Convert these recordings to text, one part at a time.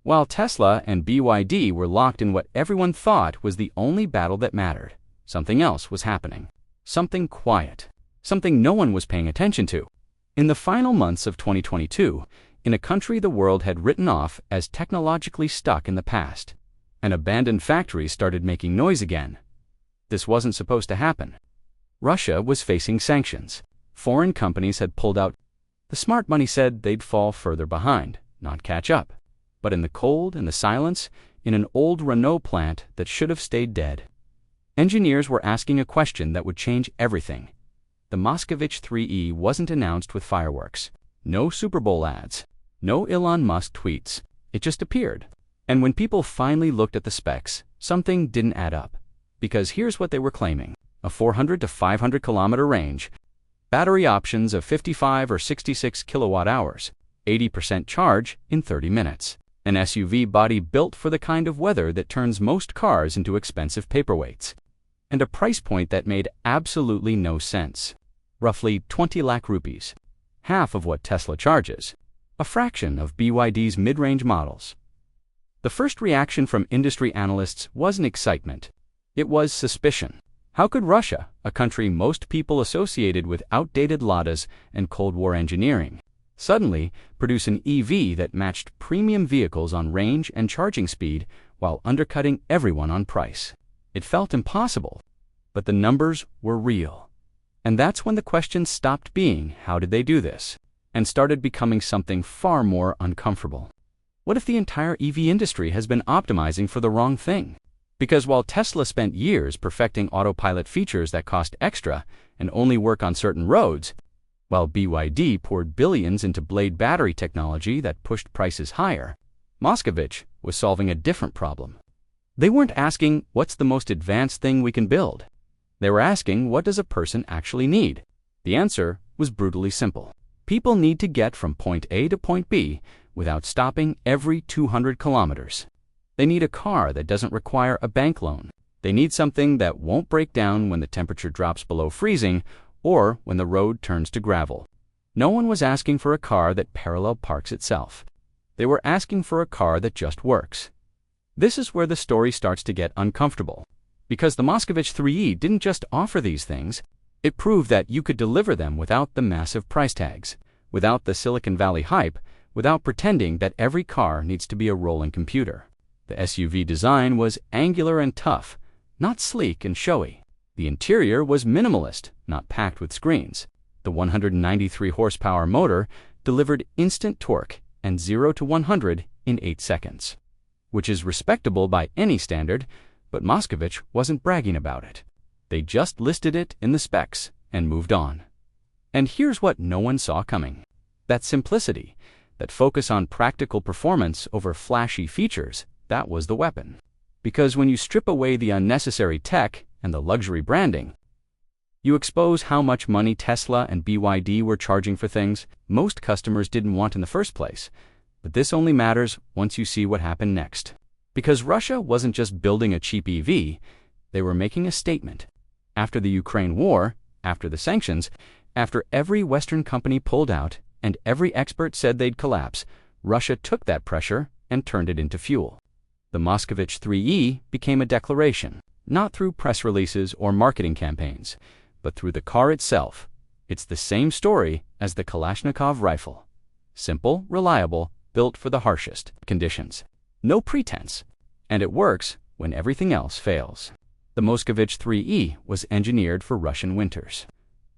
while Tesla and BYD were locked in what everyone thought was the only battle that mattered. Something else was happening. Something quiet. Something no one was paying attention to. In the final months of 2022, in a country the world had written off as technologically stuck in the past, an abandoned factory started making noise again. This wasn't supposed to happen. Russia was facing sanctions. Foreign companies had pulled out. The smart money said they'd fall further behind, not catch up. But in the cold and the silence, in an old Renault plant that should have stayed dead, engineers were asking a question that would change everything. The Moscovich 3E wasn't announced with fireworks. No Super Bowl ads. No Elon Musk tweets. It just appeared. And when people finally looked at the specs, something didn't add up. Because here's what they were claiming: a 400 to 500 kilometer range, battery options of 55 or 66 kilowatt hours, 80% charge in 30 minutes, an SUV body built for the kind of weather that turns most cars into expensive paperweights, and a price point that made absolutely no sense. Roughly 20 lakh rupees, half of what Tesla charges, a fraction of BYD's mid-range models. The first reaction from industry analysts wasn't excitement. It was suspicion. How could Russia, a country most people associated with outdated Ladas and Cold War engineering, suddenly produce an EV that matched premium vehicles on range and charging speed while undercutting everyone on price? It felt impossible, but the numbers were real. And that's when the question stopped being, how did they do this, and started becoming something far more uncomfortable. What if the entire EV industry has been optimizing for the wrong thing? Because while Tesla spent years perfecting autopilot features that cost extra and only work on certain roads, while BYD poured billions into blade battery technology that pushed prices higher, Moscovich was solving a different problem. They weren't asking, what's the most advanced thing we can build? They were asking, what does a person actually need? The answer was brutally simple. People need to get from point A to point B without stopping every 200 kilometers. They need a car that doesn't require a bank loan. They need something that won't break down when the temperature drops below freezing or when the road turns to gravel. No one was asking for a car that parallel parks itself. They were asking for a car that just works. This is where the story starts to get uncomfortable. Because the Moscovich 3E didn't just offer these things, it proved that you could deliver them without the massive price tags, without the Silicon Valley hype, without pretending that every car needs to be a rolling computer. The SUV design was angular and tough, not sleek and showy. The interior was minimalist, not packed with screens. The 193 horsepower motor delivered instant torque and 0 to 100 in 8 seconds, which is respectable by any standard, but Moscovich wasn't bragging about it. They just listed it in the specs and moved on. And here's what no one saw coming. That simplicity, that focus on practical performance over flashy features, that was the weapon. Because when you strip away the unnecessary tech and the luxury branding, you expose how much money Tesla and BYD were charging for things most customers didn't want in the first place. But this only matters once you see what happened next. Because Russia wasn't just building a cheap EV, they were making a statement. After the Ukraine war, after the sanctions, after every Western company pulled out and every expert said they'd collapse, Russia took that pressure and turned it into fuel. The Moscovich 3E became a declaration, not through press releases or marketing campaigns, but through the car itself. It's the same story as the Kalashnikov rifle. Simple, reliable, built for the harshest conditions. No pretense. And it works when everything else fails. The Moscovich 3E was engineered for Russian winters.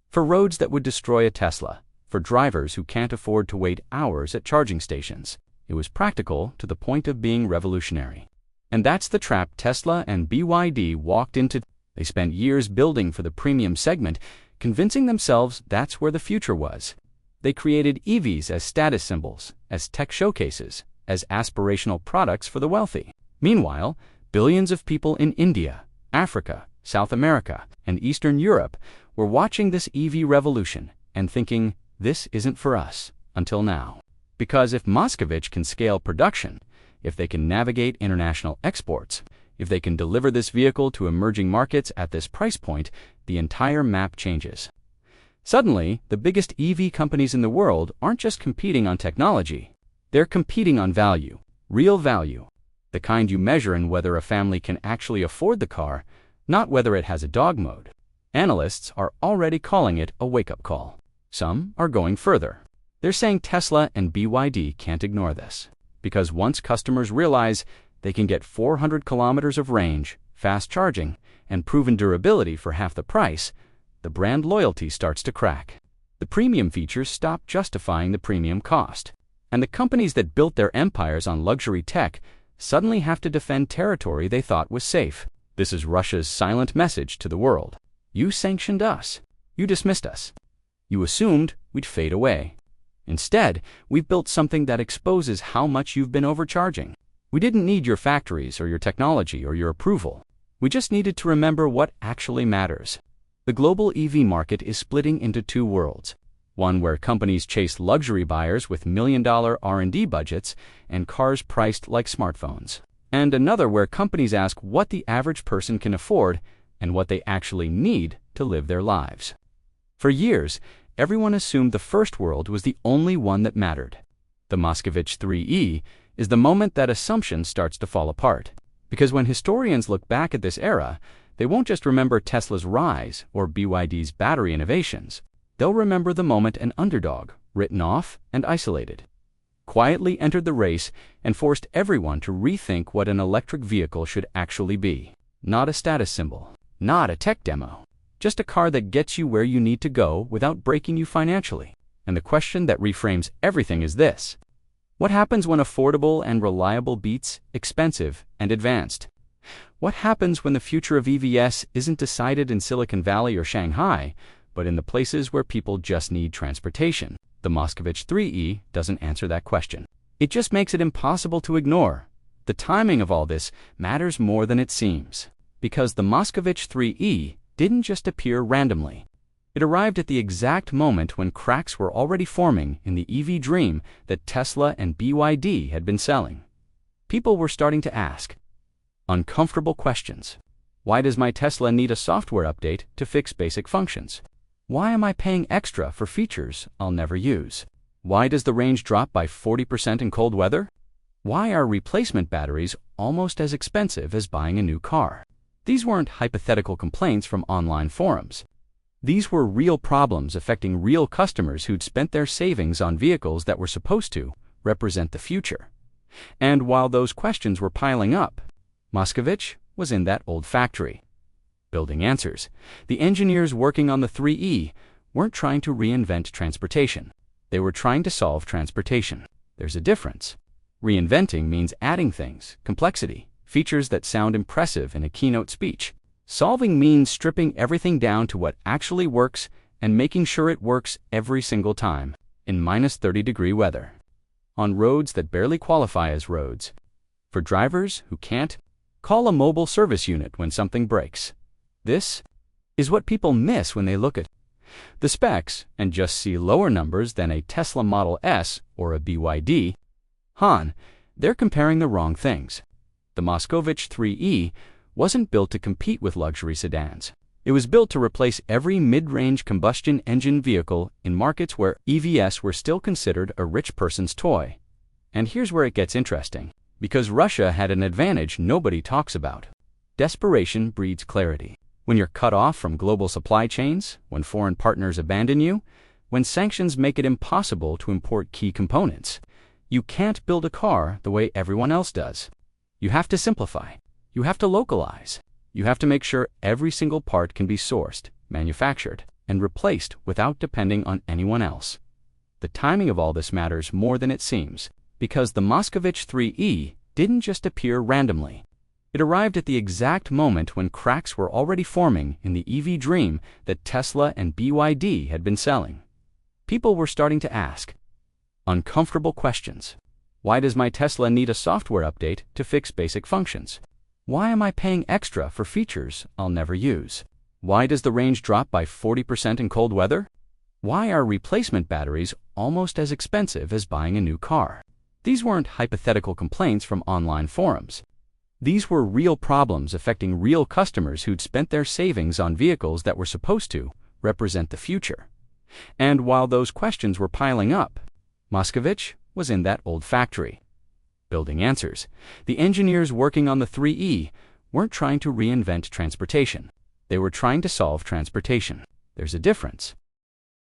For roads that would destroy a Tesla. For drivers who can't afford to wait hours at charging stations. It was practical to the point of being revolutionary. And that's the trap Tesla and BYD walked into. They spent years building for the premium segment, convincing themselves that's where the future was. They created EVs as status symbols, as tech showcases, as aspirational products for the wealthy. Meanwhile, billions of people in India, Africa, South America, and Eastern Europe were watching this EV revolution and thinking, this isn't for us, until now. Because if Moscovich can scale production, if they can navigate international exports, if they can deliver this vehicle to emerging markets at this price point, the entire map changes. Suddenly, the biggest EV companies in the world aren't just competing on technology. They're competing on value. Real value, the kind you measure in whether a family can actually afford the car, not whether it has a dog mode. Analysts are already calling it a wake-up call. Some are going further. They're saying Tesla and BYD can't ignore this, because once customers realize they can get 400 kilometers of range, fast charging, and proven durability for half the price, the brand loyalty starts to crack. The premium features stop justifying the premium cost, and the companies that built their empires on luxury tech suddenly have to defend territory they thought was safe. This is Russia's silent message to the world. You sanctioned us. You dismissed us. You assumed we'd fade away. Instead, we've built something that exposes how much you've been overcharging. We didn't need your factories or your technology or your approval. We just needed to remember what actually matters. The global EV market is splitting into two worlds. One where companies chase luxury buyers with million-dollar R&D budgets and cars priced like smartphones. And another where companies ask what the average person can afford and what they actually need to live their lives. For years, everyone assumed the first world was the only one that mattered. The Moscovich 3E is the moment that assumption starts to fall apart. Because when historians look back at this era, they won't just remember Tesla's rise or BYD's battery innovations. They'll remember the moment an underdog, written off and isolated, quietly entered the race and forced everyone to rethink what an electric vehicle should actually be. Not a status symbol, not a tech demo, just a car that gets you where you need to go without breaking you financially. And the question that reframes everything is this: what happens when affordable and reliable beats expensive and advanced? What happens when the future of EVs isn't decided in Silicon Valley or Shanghai, but in the places where people just need transportation? The Moscovich 3E doesn't answer that question. It just makes it impossible to ignore. The timing of all this matters more than it seems, because the Moscovich 3E didn't just appear randomly. It arrived at the exact moment when cracks were already forming in the EV dream that Tesla and BYD had been selling. People were starting to ask uncomfortable questions. Why does my Tesla need a software update to fix basic functions? Why am I paying extra for features I'll never use? Why does the range drop by 40% in cold weather? Why are replacement batteries almost as expensive as buying a new car? These weren't hypothetical complaints from online forums. These were real problems affecting real customers who'd spent their savings on vehicles that were supposed to represent the future. And while those questions were piling up, Moscovich was in that old factory, building answers. The engineers working on the 3E weren't trying to reinvent transportation. They were trying to solve transportation. There's a difference. Reinventing means adding things, complexity, features that sound impressive in a keynote speech. Solving means stripping everything down to what actually works and making sure it works every single time, in minus 30-degree weather, on roads that barely qualify as roads, for drivers who can't call a mobile service unit when something breaks. This is what people miss when they look at the specs and just see lower numbers than a Tesla Model S or a BYD. They're comparing the wrong things. The Moscovich 3E wasn't built to compete with luxury sedans. It was built to replace every mid-range combustion engine vehicle in markets where EVs were still considered a rich person's toy. And here's where it gets interesting, because Russia had an advantage nobody talks about. Desperation breeds clarity. When you're cut off from global supply chains, when foreign partners abandon you, when sanctions make it impossible to import key components, you can't build a car the way everyone else does. You have to simplify. You have to localize. You have to make sure every single part can be sourced, manufactured, and replaced without depending on anyone else. The timing of all this matters more than it seems, because the Moscovich 3E didn't just appear randomly. It arrived at the exact moment when cracks were already forming in the EV dream that Tesla and BYD had been selling. People were starting to ask uncomfortable questions. Why does my Tesla need a software update to fix basic functions? Why am I paying extra for features I'll never use? Why does the range drop by 40% in cold weather? Why are replacement batteries almost as expensive as buying a new car? These weren't hypothetical complaints from online forums. These were real problems affecting real customers who'd spent their savings on vehicles that were supposed to represent the future. And while those questions were piling up, Moscovich was in that old factory, building answers. The engineers working on the 3E weren't trying to reinvent transportation. They were trying to solve transportation. There's a difference.